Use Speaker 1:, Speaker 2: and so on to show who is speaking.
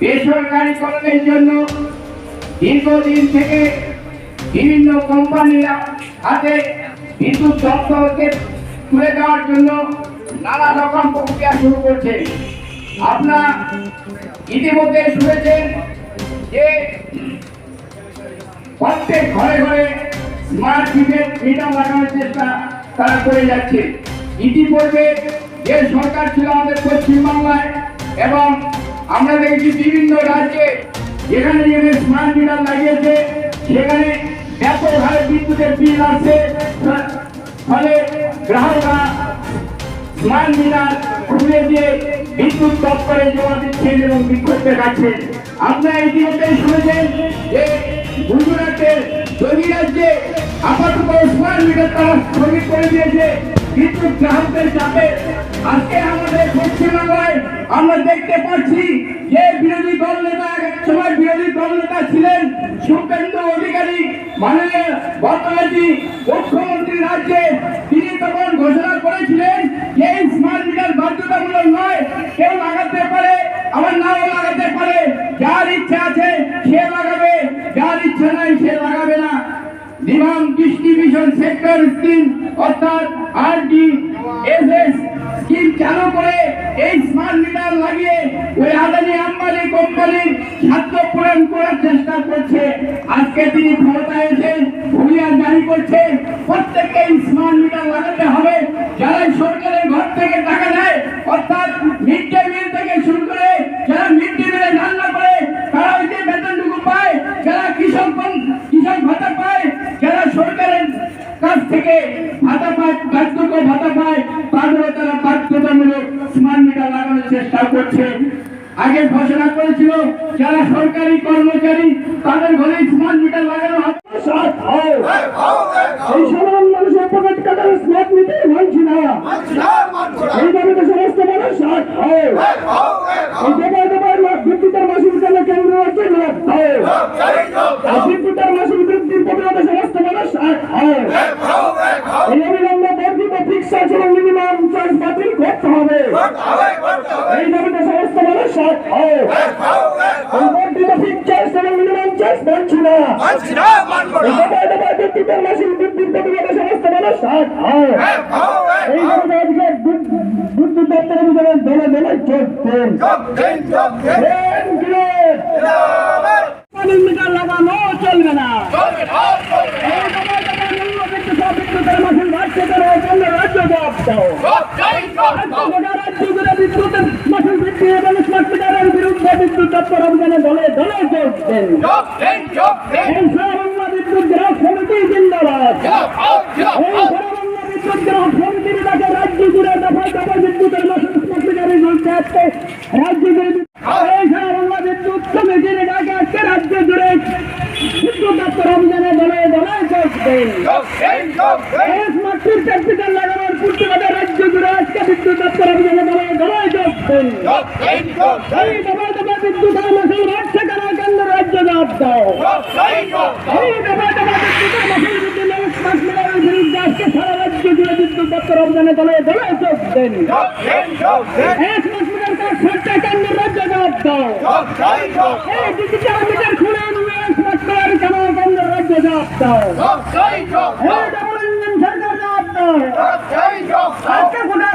Speaker 1: বেসরকারীকরণের জন্য দীর্ঘদিন থেকে বিভিন্ন কোম্পানির হাতে বিদ্যুৎ দপ্তরকে তুলে দেওয়ার জন্য নানা রকম প্রক্রিয়া শুরু করছে। আপনারা ইতিমধ্যে শুনেছেন যে প্রত্যেক ঘরে ঘরে স্মার্ট মিটার লাগানোর চেষ্টা তারা করে যাচ্ছে। ইতিপূর্বে যে সরকার ছিল আমাদের পশ্চিমবাংলায় এবং আমরা দেখেছি বিভিন্ন রাজ্যে যেখানে যেখানে স্মার্ট মিটার লাগিয়েছে সেখানে ব্যাপক হারে বিদ্যুতের বিল আসছে, ফলে গ্রাহকরা স্মার্ট মিটার খুলে দিয়ে বিদ্যুৎ দপ্তরে জমা দিচ্ছেন এবং বিক্ষোভ দেখাচ্ছেন। আপনারা ইতিমধ্যে শুনেছেন যে গুজরাটের যোগী রাজ্যে আপাতত স্মার্ট মিটার তারা স্থগিত করে দিয়েছে বিদ্যুৎ গ্রাহকদের চাপে। আজকে আমাদের পশ্চিমবাংলায় আমরা দেখতে পাচ্ছি যে বিরোধী দল নেতা এক সময় বিরোধী দল নেতা ছিলেন শুভেন্দু অধিকারী, মাননীয় বর্তমানে মুখ্যমন্ত্রী রাজ্যে, তিনি তখন ঘোষণা করেছিলেন যে স্মার্ট মিটার বাধ্যতামূলক নয়, কেউ লাগাতে পারে আবার নাও লাগাতে পারে, যার ইচ্ছা আছে সে লাগাবে, যার ইচ্ছা নাই সে লাগাবে না। ডিমান্ড ডিস্ট্রিবিউশন সেক্টর স্কিম অর্থাৎ RDSS স্কিম চালু করে এই স্মার্ট মিটার লাগিয়ে ওই আদানি আম্বানি কোম্পানির স্বার্থ পূরণ করার চেষ্টা করছে। আজকে তিনি ক্ষমতায় এসে হুঁশিয়ার জারি করছে প্রত্যেককে স্মার্ট মিটার লাগাতে হবে। যারা সরকারের ঘর থেকে টাকা দেয় অর্থাৎ মিড ডে মিল থেকে শুরু করে যারা মিড ডে মিলে রান্না করে তারা ওই যে বেতনটুকু পায়, যারা কৃষক ভাতা পায়, যারা সরকারের কাছ থেকে ভাতা পায়, বার্ধক্য ভাতা পায়, তাদেরও তারা বাধ্যতামূলক স্মার্ট মিটার লাগানোর চেষ্টা করছে। আগে ঘোষণা করেছিল যারা সরকারি কর্মচারী তাদের ঘরে স্মার্ট মিটার লাগানো হবে। এই সাধারণ মানুষের পকেট কাটার স্মার্ট মিটার মানছি না, এইভাবে তো সমস্ত মানুষ বিদ্যুতের মাসিক বিদ্যালয় কেন্দ্র আছে বিদ্যুতের মাসিক বৃদ্ধির প্রতিবাদে সমস্ত মানুষ এই অবিলম্বে বর্ধিত ফিক্স এবং মিনিমাম চার্জ বাতিল করতে হবে। এই দাবিতে সমস্ত মানুষ বর্ধিত ফিক্স চার্জ এবং মিনিমাম চার্জ মানছি না, বিদ্যুতের মাসিক বৃদ্ধির প্রতিবাদে সমস্ত মানুষ এই দাবিতে আজকে বিদ্যুৎ দপ্তরের ভিতরে দলে দলে মিটার লাগানো চলবে না। বিদ্যুতের মাসিক বাড়ছে করার জন্য রাজ্য জবাব দাও। রাজ্য জুড়ে বিদ্যুতের মাসিক বৃদ্ধি এবং স্মার্ট মিটারের বিরুদ্ধে বিদ্যুৎ দপ্তর অভিযানে দলে দলে চলছেন। এই সর্ববাংলা বিদ্যুৎ গ্রাহক সমিতি জিন্দাবাদ। এই সর্ববাংলা বিদ্যুৎ গ্রাহক সমিতির ডাকে রাজ্য জুড়ে দফায় দফায় বিদ্যুতের মাসিক স্মার্ট মিটারের চলছে আজকে রাজ্য জুড়ে। এই সর্ববাংলা বিদ্যুৎ সমিতির ডাকে আজকে রাজ্য জুড়ে বিদ্যুৎ দপ্তর অভিযানে দলে দলে চলছেন। স্মার্ট মিটার লাগানোর প্রতিবাদে রাজ্য জুড়ে আজকে বিদ্যুৎ দপ্তর অভিযানে দলে দলে চলছেন। এই দফায় দফায় বিদ্যুতের মাসিক বাড়ছে কেন কেন্দ্র রাজ্য জবাব দাও। এই দফায় দফায় বিদ্যুতের মাসিক বৃদ্ধি এবং স্মার্ট মিটারের বিরুদ্ধে আজকে সারা রাজ্য জুড়ে বিদ্যুৎ দপ্তর অভিযানে দলে দলে চলছেন। স্মার্ট মিটার কাজ সরকার কেন্দ্র রাজ্য জবাব দাও। এই ডিজিটাল মিটার খুলে নিয়ে স্মার্ট মিটার কেন কেন্দ্র রাজ্য জবাব দাও। এই ডাবল ইঞ্জিন সরকার জবাব দাও। আজকে গোটা